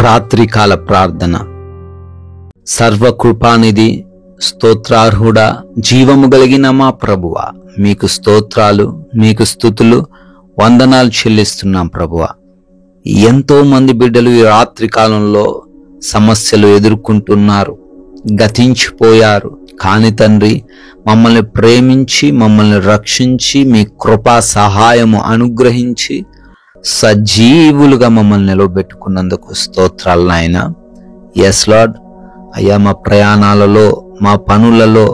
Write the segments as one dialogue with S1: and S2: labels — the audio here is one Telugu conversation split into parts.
S1: రాత్రికాల ప్రార్థన. సర్వకృపానిధి, స్తోత్రార్హుడా, జీవము కలిగిన మా ప్రభువా, మీకు స్తోత్రాలు, మీకు స్తుతులు, వందనాలు చెల్లిస్తున్నాం ప్రభువా. ఎంతో మంది బిడ్డలు ఈ రాత్రి కాలంలో సమస్యలు ఎదుర్కొంటున్నారు, గతించిపోయారు. కాని తండ్రి, మమ్మల్ని ప్రేమించి మమ్మల్ని రక్షించి మీ కృపా సహాయము అనుగ్రహించి సజీవులుగా మమ్మల్ని నిలవబెట్టుకున్నందుకు స్తోత్రాలు నాయనా. Yes lord. అయ్యా, మా ప్రయాణాలలో, మా పనులలో,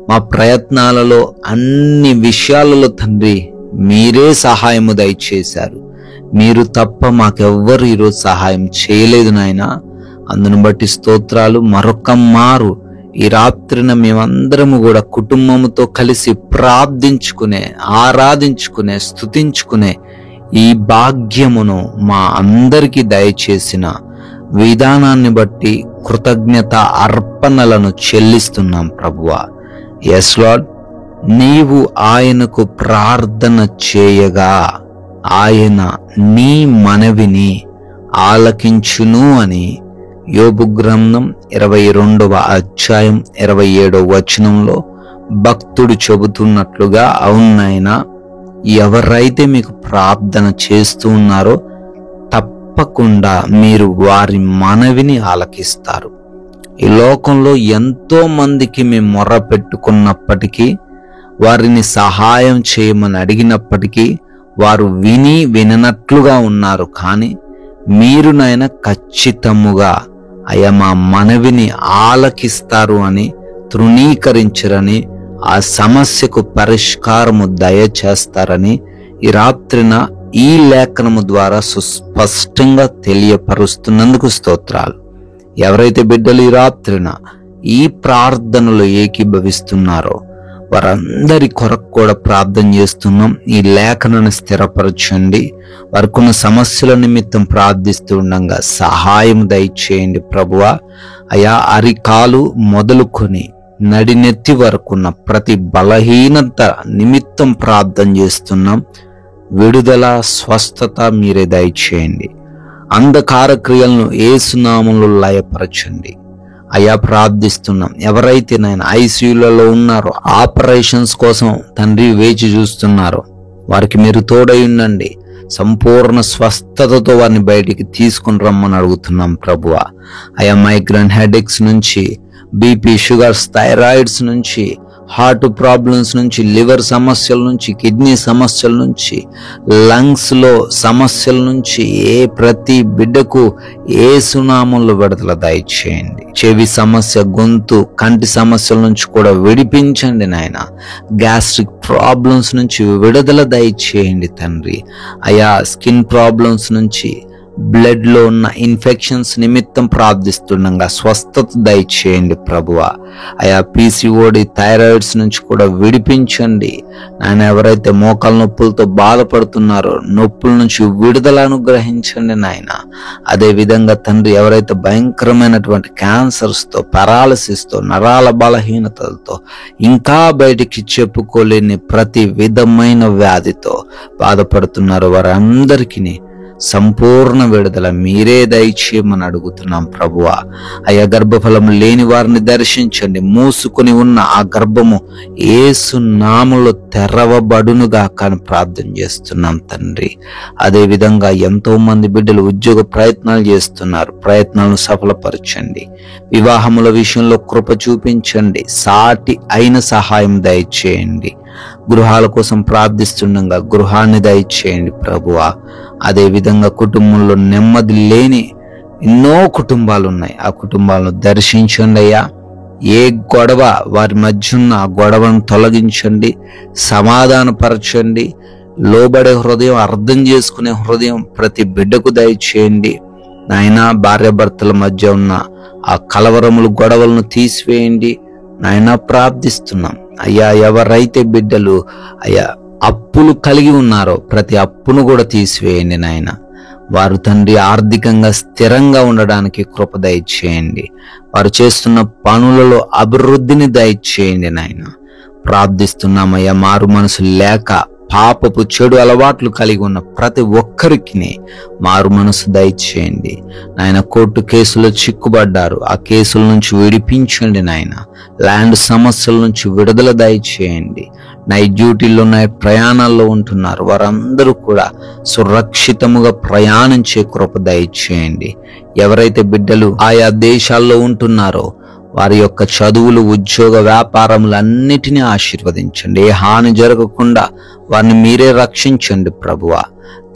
S1: మా ప్రయత్నాలలో, అన్ని విషయాలలో తండ్రి మీరే సహాయము దయచేశారు. మీరు తప్ప మాకెవ్వరు ఈరోజు సహాయం చేయలేదు నాయనా. అందును బట్టి స్తోత్రాలు. మరొక మారు ఈ రాత్రిన మేమందరము కూడా కుటుంబముతో కలిసి ప్రార్థించుకునే, ఆరాధించుకునే, స్తుతించుకునే ఈ భాగ్యమును మా అందరికీ దయచేసిన విధానాన్ని బట్టి కృతజ్ఞత అర్పణలను చెల్లిస్తున్నాం ప్రభువా. Yes lord. నీవు ఆయనకు ప్రార్థన చేయగా ఆయన నీ మనవిని ఆలకించును అని యోబు గ్రంథం 22వ అధ్యాయం 27వ వచనంలో భక్తుడు చెబుతున్నట్లుగా, అవునైనా ఎవరైతే మీకు ప్రార్థన చేస్తూ ఉన్నారో తప్పకుండా మీరు వారి మనవిని ఆలకిస్తారు. ఈ లోకంలో ఎంతో మందికి మేము మొర్ర పెట్టుకున్నప్పటికీ, వారిని సహాయం చేయమని అడిగినప్పటికీ వారు విననట్లుగా ఉన్నారు. కానీ మీరు నాయన ఖచ్చితముగా అయ్యా మా మనవిని ఆలకిస్తారు అని, తృణీకరించరని, ఆ సమస్యకు పరిష్కారము దయచేస్తారని ఈ రాత్రిన ఈ లేఖనము ద్వారా సుస్పష్టంగా తెలియపరుస్తున్నందుకు స్తోత్రాలు. ఎవరైతే బిడ్డలు ఈ రాత్రిన ఈ ప్రార్థనలో ఏకీభవిస్తున్నారో వారందరి కొరకు కూడా ప్రార్థన చేస్తున్నాం. ఈ లేఖనాన్ని స్థిరపరచండి. వారికున్న సమస్యల నిమిత్తం ప్రార్థిస్తూ ఉండగా సహాయం దయచేయండి ప్రభువా. అయా, అరికాలు మొదలుకొని నడినెత్తి వరకున్న ప్రతి బలహీనత నిమిత్తం ప్రార్థన చేస్తున్నాం. విడుదల, స్వస్థత మీరే దయచేయండి. అంధకార క్రియలను యేసు నామములో లయపరచండి. అయా, ప్రార్థిస్తున్నాం. ఎవరైతే నాయన ఐసీయూలలో ఉన్నారో, ఆపరేషన్స్ కోసం తండ్రి వేచి చూస్తున్నారో వారికి మీరు తోడై ఉండండి. సంపూర్ణ స్వస్థతతో వారిని బయటికి తీసుకుని రమ్మని అడుగుతున్నాం ప్రభువా. అయా, మైగ్రేన్ హెడేక్స్ నుంచి, బీపీ, షుగర్స్, థైరాయిడ్స్ నుంచి, హార్ట్ ప్రాబ్లమ్స్ నుంచి, లివర్ సమస్యల నుంచి, కిడ్నీ సమస్యల నుంచి, లంగ్స్ లో సమస్యల నుంచి ప్రతి బిడ్డకు యేసు నామములో విడుదల దయచేయండి. చెవి సమస్య, గొంతు, కంటి సమస్యల నుంచి కూడా విడిపించండి నాయన. గ్యాస్ట్రిక్ ప్రాబ్లమ్స్ నుంచి విడుదల దయచేయండి తండ్రి. అయా, స్కిన్ ప్రాబ్లమ్స్ నుంచి, బ్లడ్ లో ఉన్న ఇన్ఫెక్షన్స్ నిమిత్తం ప్రార్థిస్తుండగా స్వస్థత దయచేయండి ప్రభువా. అయా, పీసీఓడి, థైరాయిడ్స్ నుంచి కూడా విడిపించండి నాయన. ఎవరైతే మోకాల నొప్పులతో బాధపడుతున్నారో నొప్పుల నుంచి విడుదల అనుగ్రహించండి నాయన. అదే విధంగా తండ్రి, ఎవరైతే భయంకరమైనటువంటి క్యాన్సర్స్ తో, పారాలసిస్ తో, నరాల బలహీనతలతో, ఇంకా బయటికి చెప్పుకోలేని ప్రతి విధమైన వ్యాధితో బాధపడుతున్నారో వారందరికీ సంపూర్ణ విడుదల మీరే దయచేయమని అడుగుతున్నాం ప్రభువా. అయా, గర్భఫలం లేని వారిని దర్శించండి. మూసుకుని ఉన్న ఆ గర్భము యేసు నామములో తెరవబడునుగా కానీ ప్రార్థన చేస్తున్నాం తండ్రి. అదే విధంగా ఎంతో మంది బిడ్డలు ఉద్యోగ ప్రయత్నాలు చేస్తున్నారు. ప్రయత్నాలను సఫలపరచండి. వివాహముల విషయంలో కృప చూపించండి. సాటి అయిన సహాయం దయచేయండి. గృహాల కోసం ప్రార్థిస్తుండగా గృహాన్ని దయచేయండి ప్రభువా. అదే విధంగా కుటుంబంలో నెమ్మది లేని ఎన్నో కుటుంబాలు ఉన్నాయి. ఆ కుటుంబాలను దర్శించండి అయ్యా. ఏ గొడవ వారి మధ్య ఉన్న ఆ గొడవను తొలగించండి, సమాధానపరచండి. లోబడే హృదయం, అర్థం చేసుకునే హృదయం ప్రతి బిడ్డకు దయచేయండి నాయనా. భార్యాభర్తల మధ్య ఉన్న ఆ కలవరములు, గొడవలను తీసివేయండి నాయనా. ప్రార్థిస్తున్నాం అయ్యా. ఎవరైతే బిడ్డలు అయ్యా అప్పులు కలిగి ఉన్నారో ప్రతి అప్పును కూడా తీసివేయండి నాయన. వారు తండ్రి ఆర్థికంగా స్థిరంగా ఉండడానికి కృప దయచేయండి. వారు చేస్తున్న పనులలో అభివృద్ధిని దయచేయండి నాయన. ప్రార్థిస్తున్నామయ్యా. మారు మనసు లేక పాపపు చెడు అలవాట్లు కలిగి ఉన్న ప్రతి ఒక్కరికి మారు మనసు దయచేయండి నాయన. కోర్టు కేసులో చిక్కుబడ్డారు, ఆ కేసుల నుంచి విడిపించండి నాయన. ల్యాండ్ సమస్యల నుంచి విడుదల దయచేయండి. నైట్ డ్యూటీల్లో నైట్ ప్రయాణాల్లో ఉంటున్నారు, వారందరూ కూడా సురక్షితముగా ప్రయాణించే కృప దయచేయండి. ఎవరైతే బిడ్డలు ఆయా దేశాల్లో ఉంటున్నారో వారి యొక్క చదువులు, ఉద్యోగ, వ్యాపారములన్నిటినీ ఆశీర్వదించండి. ఏ హాని జరగకుండా వారిని మీరే రక్షించండి ప్రభువా.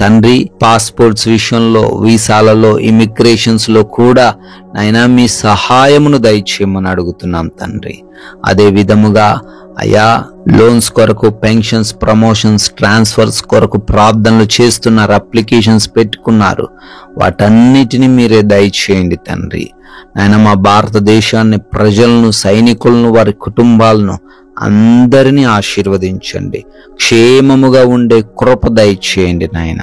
S1: తండ్రి, పాస్పోర్ట్స్ విషయంలో, వీసాలలో, ఇమిగ్రేషన్స్ లో కూడా నైనా మీ సహాయమును దయచేయమని అడుగుతున్నాం తండ్రి. అదే విధముగా అయా లోన్స్ కొరకు, పెన్షన్స్, ప్రమోషన్స్, ట్రాన్స్ఫర్స్ కొరకు ప్రార్థనలు చేస్తున్నారు, అప్లికేషన్స్ పెట్టుకున్నారు, వాటన్నిటిని మీరే దయచేయండి తండ్రి. నాయన మా భారతదేశాన్ని, ప్రజలను, సైనికులను, వారి కుటుంబాలను అందరినీ ఆశీర్వదించండి. క్షేమముగా ఉండే కృప దయచేయండి నాయన.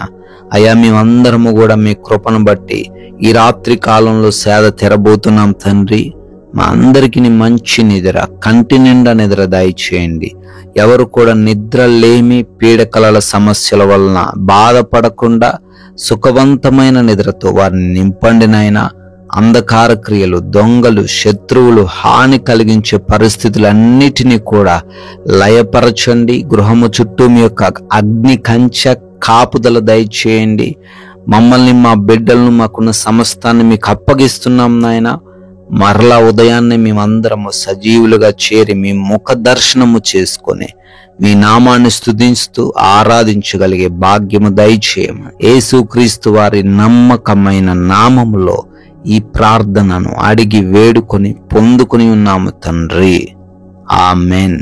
S1: అయ్యా మేమందరము కూడా మీ కృపను బట్టి ఈ రాత్రి కాలంలో సేద తెరబోతున్నాం తండ్రి. మా అందరికి మంచి నిద్ర, కంటి నిండా నిద్ర దయచేయండి. ఎవరు కూడా నిద్ర లేమి, పీడకలల సమస్యల వలన బాధపడకుండా సుఖవంతమైన నిద్రతో వారిని నింపండి నాయన. అంధకార క్రియలు, దొంగలు, శత్రువులు, హాని కలిగించే పరిస్థితులన్నిటినీ కూడా లయపరచండి. గృహము చుట్టూ మీ యొక్క అగ్ని కంచె కాపుదల దయచేయండి. మమ్మల్ని, మా బిడ్డలను, మాకున్న సమస్తాన్ని మీకు అప్పగిస్తున్నాం నాయన. మరలా ఉదయాన్నే మేమందరము సజీవులుగా చేరి మీ ముఖ దర్శనము చేసుకొని మీ నామాన్ని స్తుతిస్తూ ఆరాధించగలిగే భాగ్యము దయచేయము. యేసుక్రీస్తు వారి నమ్మకమైన నామములో ఈ ప్రార్థనను అడిగి వేడుకొని పొందుకొని ఉన్నాము తండ్రి. ఆమెన్.